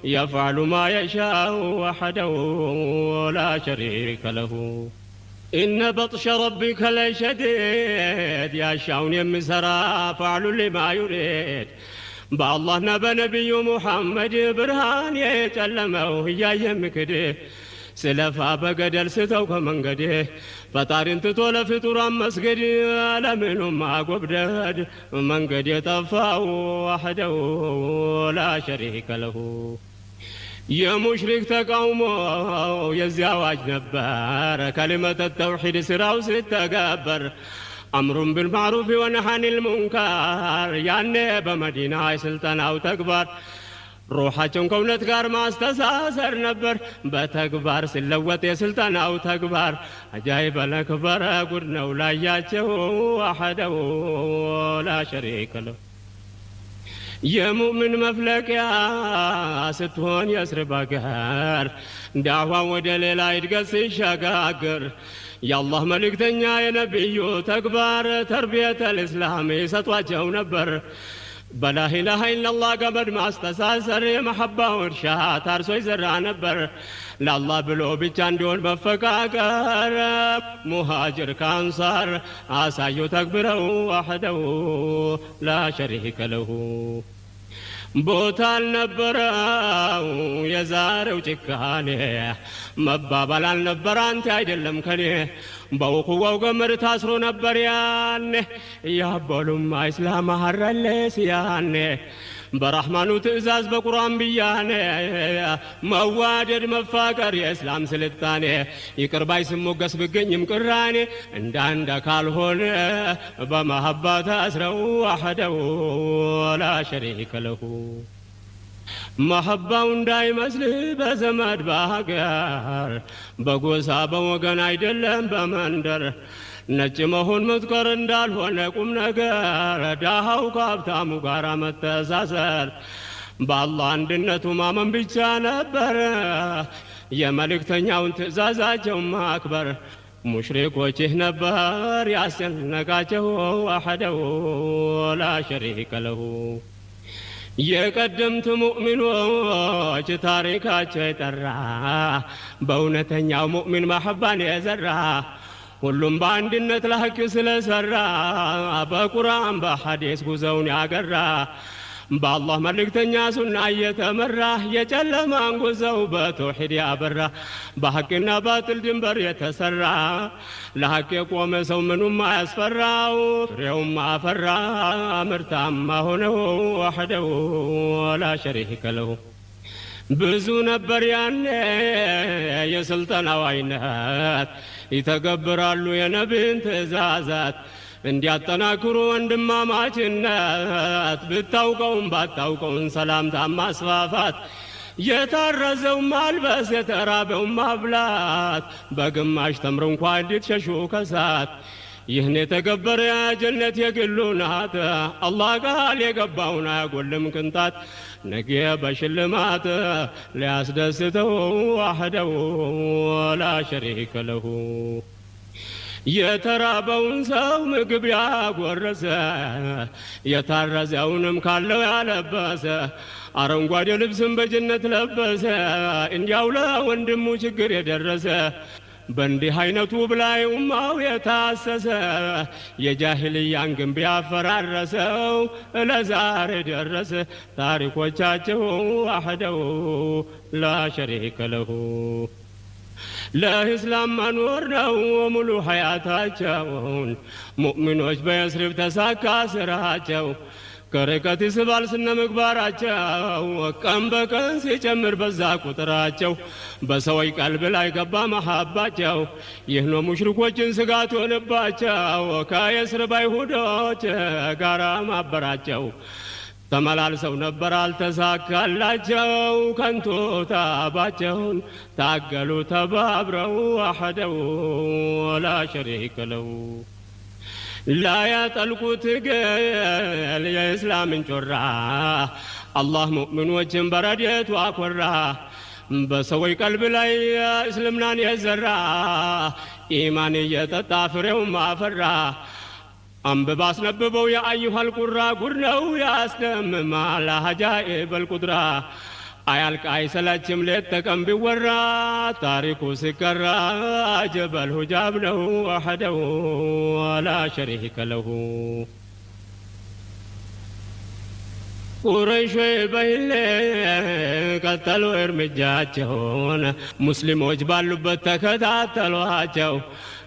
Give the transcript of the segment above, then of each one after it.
يفعل ما يشاء وحده لا شريك له إن بطش ربك لشديد يشاءون يمسرا فعل لما يريد بالله نبي محمد برهان يتلمه يا يمكده سلفا بقدر ستو كمنقده فطارين تطول فطوران مسجد لمنهم ما قبدد منقد يطفاو وحده لا شريك له يا مشرك تقوموا يا زواج نبار كلمة التوحيد سراو ستقبر أمر بالمعروف ونهي عن المنكر يعني بمدينة سلطان أو تكبر روحاቸውን ከእውነት ጋር ማስተሳሰር ነበር በተግባር ሲለወጥ የስልጣን አው ተግባር አጃይብ ለክበረ ጉድ ነው ላያቸው ወሐደው ላ ሸሪከ له የሙእሚን መፍለቂያ ስትሆን የስርብ አገር ዳዋ ወደ ሌላ ይድገስ ሲሸጋገር የአላህ መልእክተኛ የነብዩ ተግባር ተርቢየተል እስላም ይሰጧቸው ነበር بلا إله إلا الله قبل ما استساسر محبة ورشات أرسو يزرع نبر لا الله بلو بيجان دون بفكاكر مهاجر كانصار عسايو تكبره وحده لا شريك له بوتال نبراو يزارو ጭካኔ መባባል አልነበር አንተ አይደለም ከኔ በውቁው ገመድ ታስሮ ነበር ያኔ ያበሉም እስላም ሐረለስ ያኔ በረህማኑ ትእዛዝ በቁርአን ብያኔ መዋደድ መፋቀር የእስላም ስልጣኔ ይቅር ባይ ስሞገስ ብገኝም ቅራኔ እንዳንድ ካልሆነ በመሐባ ታስረው ወሐደው ላ ሸሪከ ለሁ محبة እንዳይ መስል በዘመድ በሀገር በጎሳ በወገን አይደለም በመንደር ነጭ መሆን መዝከር እንዳልሆነ ቁም ነገር ዳሃው ከሀብታሙ ጋር መተሳሰር በአላህ አንድነቱ ማመን ብቻ ነበር የመልእክተኛውን ትእዛዛቸው ማክበር ሙሽሪኮች ነበር ያስጨነቃቸው ወሐደው ላ ሸሪከ ለሁ የቀደምት ሙእሚኖች ታሪካቸው የጠራ በእውነተኛው ሙእሚን መሐባን የዘራ ሁሉም በአንድነት ለሐቅ ስለሰራ በቁርአን በሐዲስ ጉዞውን ያገራ በአላህ መልእክተኛ ሱና እየተመራ የጨለማን ጉዞው በተውሂድ ያበራ በሐቅና ባጥል ድንበር የተሰራ ለሐቅ የቆመ ሰው ምኑም አያስፈራው ፍሬውም አፈራ ምርታማ ሆነው ወሐደው ላ ሸሪከ ለሁ ብዙ ነበር ያኔ የስልጣናው አይነት ይተገብራሉ የነቢይን ትእዛዛት እንዲያጠናክሩ ወንድማማችነት ብታውቀውም ባታውቀውን ሰላምታ ማስፋፋት የታረዘው ማልበስ የተራበው ማብላት በግማሽ ተምር እንኳን እንድትሸሹ ከሳት ይህን የተገበረ ጀነት የግሉ ናት አላህ ቃል የገባውን አያጎልም ቅንጣት ነገ በሽልማት ሊያስደስተው ወሐደው ላ ሸሪከ ለሁ የተራበውን ሰው ምግብ ያጎረሰ የታረዘውንም ካለው ያለበሰ አረንጓዴ ልብስም በጀነት ለበሰ እንዲያው ለወንድሙ ችግር የደረሰ በእንዲህ አይነቱ ብላይ ኡማው የታሰሰ የጃሂልያን ግንብ ያፈራረሰው ለዛሬ ደረሰ ታሪኮቻቸው ወሐደው ላ ሸሪከ ለሁ ለእስላም መኖር ነው ሙሉ ሐያታቸውን ሙእሚኖች በየስሪብ ተሳካ ስራቸው ከርቀት ይስባል ስነ ምግባራቸው ቀን በቀን ሲጨምር በዛ ቁጥራቸው በሰዎች ቀልብ ላይ ገባ መሐባቸው ይህ ነው ሙሽሪኮችን ስጋት ሆነባቸው ከየስሪብ አይሁዶች ጋራ ማበራቸው ተመላልሰው ነበር አልተሳካላቸው ከንቱ ታባቸውን ታገሉ ተባብረው ወሐደው ላ ሸሪከ ለሁ لا يطلقوا تقل يا إسلام ጮራ الله ሙእሚኖችን በረድኤቱ አኮራ በሰዎች ቀልብ ላይ እስልምናን የዘራ ኢማን እየጠጣ ፍሬውን አፈራ አንብባ አስነብበው የአዩሃል ቁራ ጉድ ነው ያስደምማል አጃኢበል ቁድራ አያልቅ አይሰላችም ሌት ተቀን ቢወራ ታሪኩ ሲቀራ ጀበል ሁጃብ ነው ወሕደሁ ወላ ሸሪከ ለሁ ቁረይሾች በይሌ ቀጠሉ እርምጃቸውን ሙስሊሞች ባሉበት ተከታተሏቸው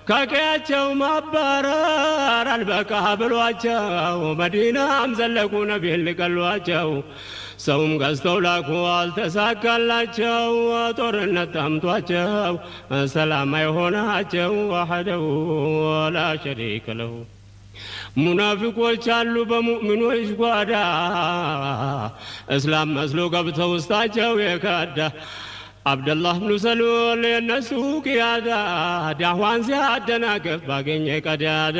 ከቀያቸው ማባረር አልበቃ ብሏቸው መዲናም ዘለቁ ነቢይን ሊገሏቸው ሰውም ገዝተው ላኩ አልተሳካላቸው ጦርነት ጠምቷቸው ሰላም አይሆናቸው ወሕደሁ ወላ ሸሪከ ለሁ ሙናፊቆች አሉ በሙእሚኖች ጓዳ እስላም መስሎ ገብተው ውስጣቸው የካዳ አብደላህ ብኑ ሰሉል የነሱ ቅያዳ ዳዕዋን ሲያደናቅፍ ባገኘ ቀዳዳ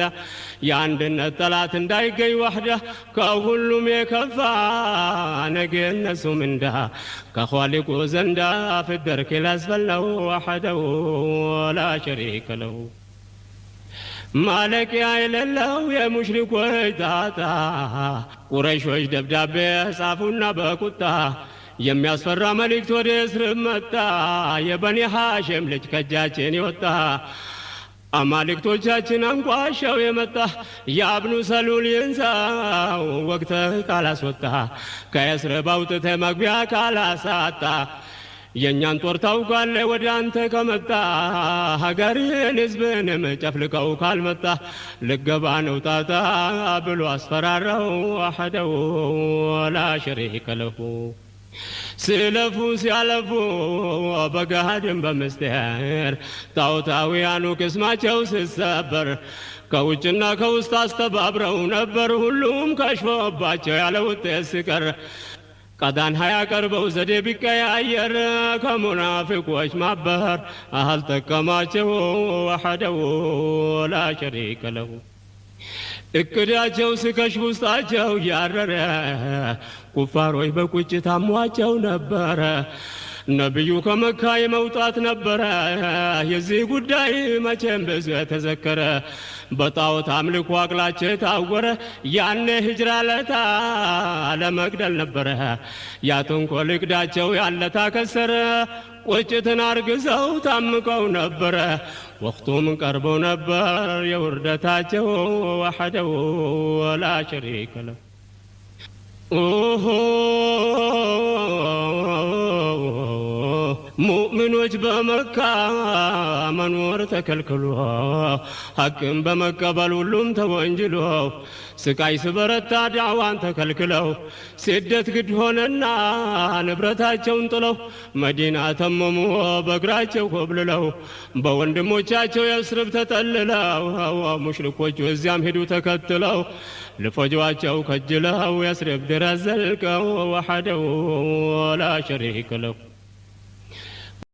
የአንድነት ጠላት እንዳይገኝ ዋሕዳ ከሁሉም የከፋ ነገ እነሱ ምንዳ ከኻሊቁ ዘንዳ ፊ ደርክ ልአስፈል ነው ወሕደሁ ወላ ሸሪከ ለሁ ማለቂያ የሌለው የሙሽሪኮች ጣጣ ቁረይሾች ደብዳቤ ጻፉና በቁጣ የሚያስፈራ መልእክት ወደ እስርም መጣ የበኒ ሃሽም ልጅ ከእጃችን የወጣ አማልክቶቻችን አንቋሸው የመጣ የአብኑ ሰሉል ይንሳው ወቅትህ ካላስወጣ ከእስር አውጥተህ መግቢያ ካላሳጣ የእኛን ጦር ታውቃለህ ወደ አንተ ከመጣ ሀገርን ሕዝብንም ጨፍልቀው ካልመጣ ልገባ ነው ጣጣ ብሎ አስፈራራው ወሕደሁ ወላ ሸሪከ ለሁ ሲለፉ ሲያለፉ በገሃድም በምስጢር ጣዖታውያኑ ቅስማቸው ሲሰበር ከውጭና ከውስጥ አስተባብረው ነበር ሁሉም ከሽፎባቸው ያለ ውጤት ሲቀር ቀዳን ያቀርበው ዘዴ ቢቀያየር ከሙናፊቆች ማበር አልጠቀማቸው ወሕደሁ ወላ ሸሪከ ለሁ እቅዳቸው ሲከሽፍ ውስጣቸው ያረረ ኩፋሮች በቁጭት አሟቸው ነበረ ነቢዩ ከመካ የመውጣት ነበረ የዚህ ጉዳይ መቼም ብዙ የተዘከረ በጣዖት አምልኮ አቅላቸው የታወረ ያኔ ሂጅራ ለታ ለመግደል ነበረ ያተንኮል እቅዳቸው ያለታ ከሰረ ቁጭትን አርግዘው ታምቀው ነበረ ወቅቱም ቀርበው ነበር የውርደታቸው ወሕደሁ ወላ ሸሪከ ለሁ ሙእሚኖች በመካ መኖር ተከልክሎ ሐቅን በመቀበል ሁሉም ተወንጅሎ ስቃይ ስበረታ ዳዕዋን ተከልክለው ስደት ግድ ሆነና ንብረታቸውን ጥለው መዲና ተመሙ በእግራቸው ኮብልለው በወንድሞቻቸው የስርብ ተጠልለው ሙሽሪኮቹ እዚያም ሄዱ ተከትለው ልፈጇቸው ከጅለው የስርብ ድረስ ዘልቀው ወሕደሁ ወላ ሸሪከ ለሁ